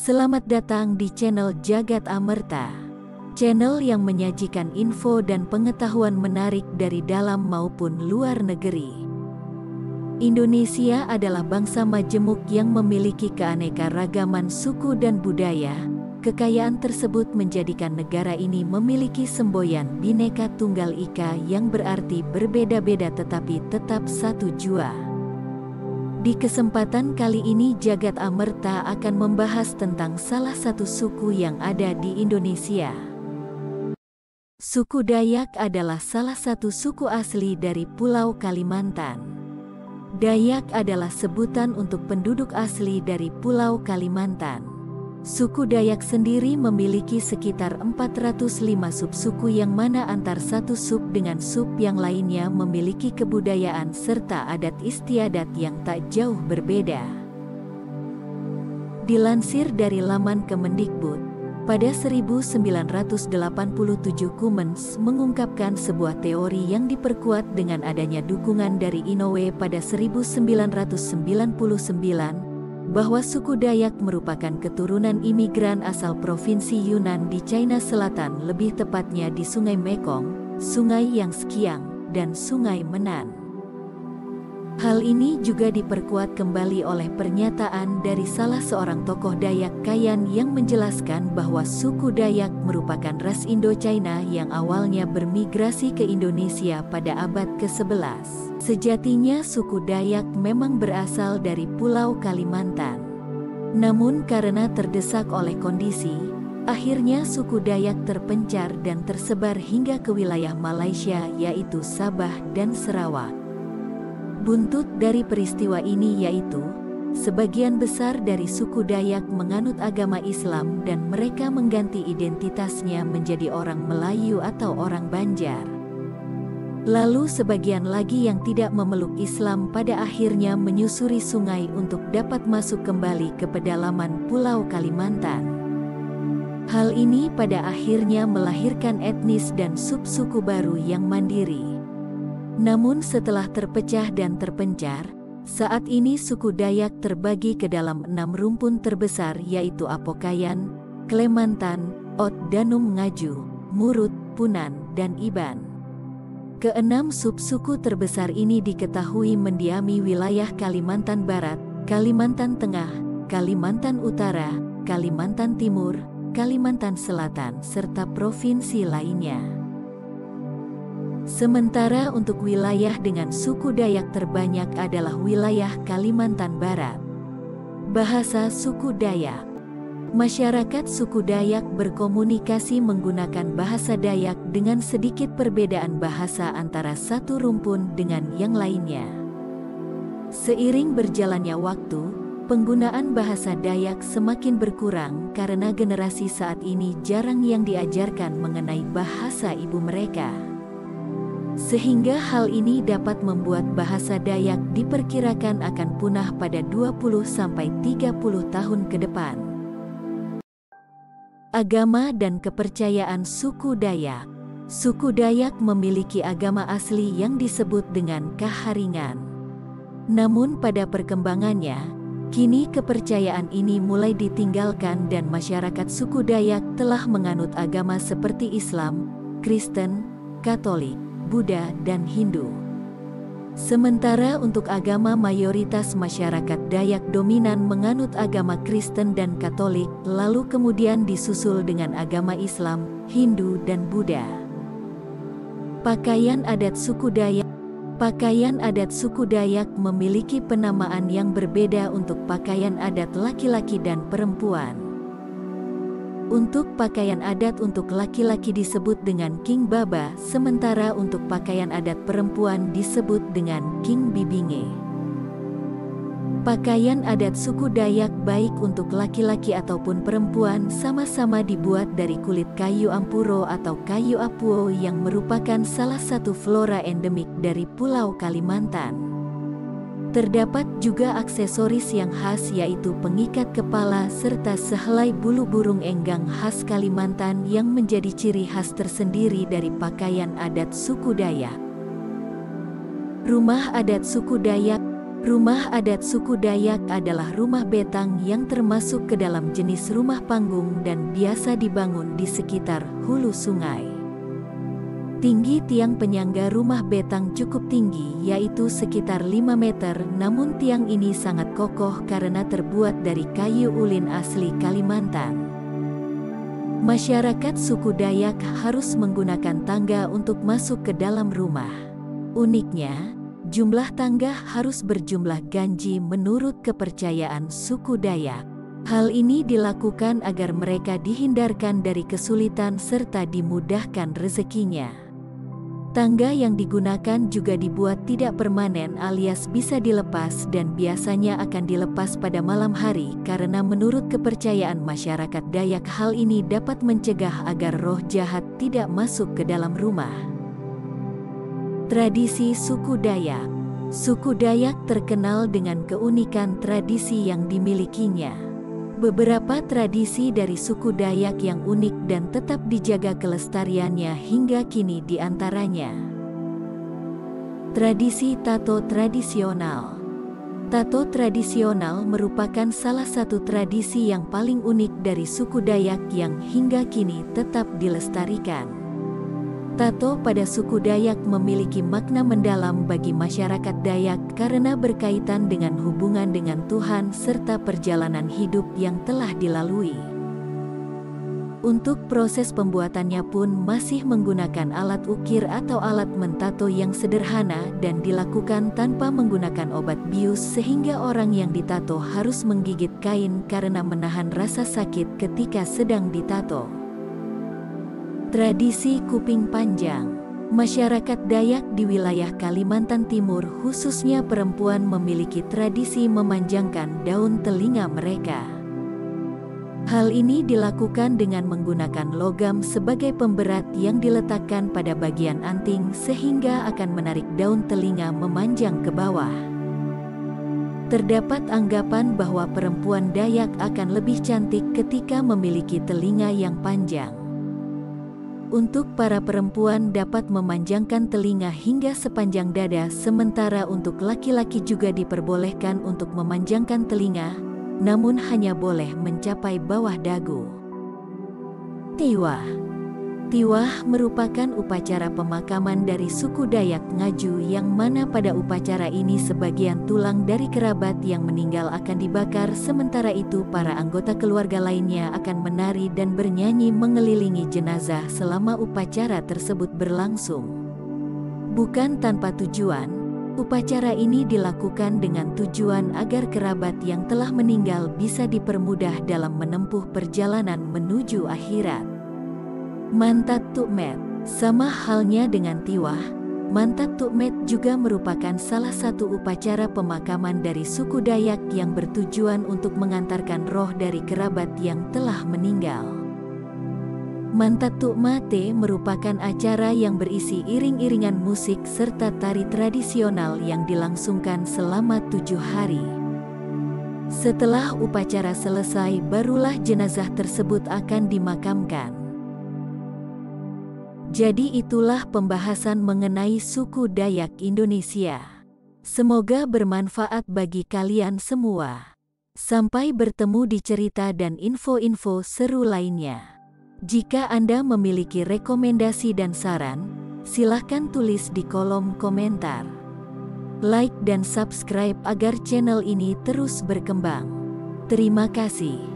Selamat datang di channel Jagat Amerta, channel yang menyajikan info dan pengetahuan menarik dari dalam maupun luar negeri. Indonesia adalah bangsa majemuk yang memiliki keanekaragaman suku dan budaya. Kekayaan tersebut menjadikan negara ini memiliki semboyan Bhinneka Tunggal Ika yang berarti berbeda-beda tetapi tetap satu jua. Di kesempatan kali ini Jagat Amerta akan membahas tentang salah satu suku yang ada di Indonesia. Suku Dayak adalah salah satu suku asli dari Pulau Kalimantan. Dayak adalah sebutan untuk penduduk asli dari Pulau Kalimantan. Suku Dayak sendiri memiliki sekitar 405 subsuku yang mana antar satu sub dengan sub yang lainnya memiliki kebudayaan serta adat istiadat yang tak jauh berbeda. Dilansir dari laman Kemendikbud, pada 1987 Commons mengungkapkan sebuah teori yang diperkuat dengan adanya dukungan dari Inoue pada 1999, bahwa suku Dayak merupakan keturunan imigran asal provinsi Yunnan di China Selatan, lebih tepatnya di Sungai Mekong, Sungai Yangtze dan Sungai Menan. Hal ini juga diperkuat kembali oleh pernyataan dari salah seorang tokoh Dayak Kayan yang menjelaskan bahwa suku Dayak merupakan ras Indo-China yang awalnya bermigrasi ke Indonesia pada abad ke-11. Sejatinya suku Dayak memang berasal dari Pulau Kalimantan. Namun karena terdesak oleh kondisi, akhirnya suku Dayak terpencar dan tersebar hingga ke wilayah Malaysia yaitu Sabah dan Sarawak. Buntut dari peristiwa ini yaitu, sebagian besar dari suku Dayak menganut agama Islam dan mereka mengganti identitasnya menjadi orang Melayu atau orang Banjar. Lalu sebagian lagi yang tidak memeluk Islam pada akhirnya menyusuri sungai untuk dapat masuk kembali ke pedalaman Pulau Kalimantan. Hal ini pada akhirnya melahirkan etnis dan subsuku baru yang mandiri. Namun setelah terpecah dan terpencar, saat ini suku Dayak terbagi ke dalam 6 rumpun terbesar yaitu Apokayan, Klemantan, Ot Danum Ngaju, Murut, Punan, dan Iban. Keenam subsuku terbesar ini diketahui mendiami wilayah Kalimantan Barat, Kalimantan Tengah, Kalimantan Utara, Kalimantan Timur, Kalimantan Selatan, serta provinsi lainnya. Sementara untuk wilayah dengan suku Dayak terbanyak adalah wilayah Kalimantan Barat. Bahasa suku Dayak. Masyarakat suku Dayak berkomunikasi menggunakan bahasa Dayak dengan sedikit perbedaan bahasa antara satu rumpun dengan yang lainnya. Seiring berjalannya waktu, penggunaan bahasa Dayak semakin berkurang karena generasi saat ini jarang yang diajarkan mengenai bahasa ibu mereka. Sehingga hal ini dapat membuat bahasa Dayak diperkirakan akan punah pada 20-30 tahun ke depan. Agama dan kepercayaan suku Dayak. Suku Dayak memiliki agama asli yang disebut dengan Kaharingan. Namun pada perkembangannya, kini kepercayaan ini mulai ditinggalkan dan masyarakat suku Dayak telah menganut agama seperti Islam, Kristen, Katolik, Buddha, dan Hindu. Sementara untuk agama mayoritas masyarakat Dayak dominan menganut agama Kristen dan Katolik, lalu kemudian disusul dengan agama Islam, Hindu, dan Buddha. Pakaian adat suku Dayak. Pakaian adat suku Dayak memiliki penamaan yang berbeda untuk pakaian adat laki-laki dan perempuan. Untuk pakaian adat untuk laki-laki disebut dengan King Baba, sementara untuk pakaian adat perempuan disebut dengan King Bibinge. Pakaian adat suku Dayak baik untuk laki-laki ataupun perempuan sama-sama dibuat dari kulit kayu ampuro atau kayu apuo yang merupakan salah satu flora endemik dari Pulau Kalimantan. Terdapat juga aksesoris yang khas yaitu pengikat kepala serta sehelai bulu burung enggang khas Kalimantan yang menjadi ciri khas tersendiri dari pakaian adat suku Dayak. Rumah adat suku Dayak. Rumah adat suku Dayak adalah rumah betang yang termasuk ke dalam jenis rumah panggung dan biasa dibangun di sekitar hulu sungai. Tinggi tiang penyangga rumah betang cukup tinggi, yaitu sekitar 5 meter, namun tiang ini sangat kokoh karena terbuat dari kayu ulin asli Kalimantan. Masyarakat suku Dayak harus menggunakan tangga untuk masuk ke dalam rumah. Uniknya, jumlah tangga harus berjumlah ganji menurut kepercayaan suku Dayak. Hal ini dilakukan agar mereka dihindarkan dari kesulitan serta dimudahkan rezekinya. Tangga yang digunakan juga dibuat tidak permanen alias bisa dilepas dan biasanya akan dilepas pada malam hari karena menurut kepercayaan masyarakat Dayak hal ini dapat mencegah agar roh jahat tidak masuk ke dalam rumah. Tradisi suku Dayak. Suku Dayak terkenal dengan keunikan tradisi yang dimilikinya. Beberapa tradisi dari suku Dayak yang unik dan tetap dijaga kelestariannya hingga kini diantaranya. Tradisi tato tradisional. Tato tradisional merupakan salah satu tradisi yang paling unik dari suku Dayak yang hingga kini tetap dilestarikan. Tato pada suku Dayak memiliki makna mendalam bagi masyarakat Dayak karena berkaitan dengan hubungan dengan Tuhan serta perjalanan hidup yang telah dilalui. Untuk proses pembuatannya pun masih menggunakan alat ukir atau alat mentato yang sederhana dan dilakukan tanpa menggunakan obat bius sehingga orang yang ditato harus menggigit kain karena menahan rasa sakit ketika sedang ditato. Tradisi kuping panjang. Masyarakat Dayak di wilayah Kalimantan Timur khususnya perempuan memiliki tradisi memanjangkan daun telinga mereka. Hal ini dilakukan dengan menggunakan logam sebagai pemberat yang diletakkan pada bagian anting sehingga akan menarik daun telinga memanjang ke bawah. Terdapat anggapan bahwa perempuan Dayak akan lebih cantik ketika memiliki telinga yang panjang. Untuk para perempuan dapat memanjangkan telinga hingga sepanjang dada, sementara untuk laki-laki juga diperbolehkan untuk memanjangkan telinga, namun hanya boleh mencapai bawah dagu. Tiwah. Tiwah merupakan upacara pemakaman dari suku Dayak Ngaju yang mana pada upacara ini sebagian tulang dari kerabat yang meninggal akan dibakar, sementara itu para anggota keluarga lainnya akan menari dan bernyanyi mengelilingi jenazah selama upacara tersebut berlangsung. Bukan tanpa tujuan, upacara ini dilakukan dengan tujuan agar kerabat yang telah meninggal bisa dipermudah dalam menempuh perjalanan menuju akhirat. Mantat Tukmet. Sama halnya dengan Tiwah, Mantat Tukmet juga merupakan salah satu upacara pemakaman dari suku Dayak yang bertujuan untuk mengantarkan roh dari kerabat yang telah meninggal. Mantat Tukmate merupakan acara yang berisi iring-iringan musik serta tari tradisional yang dilangsungkan selama 7 hari. Setelah upacara selesai, barulah jenazah tersebut akan dimakamkan. Jadi itulah pembahasan mengenai suku Dayak Indonesia. Semoga bermanfaat bagi kalian semua. Sampai bertemu di cerita dan info-info seru lainnya. Jika Anda memiliki rekomendasi dan saran, silahkan tulis di kolom komentar. Like dan subscribe agar channel ini terus berkembang. Terima kasih.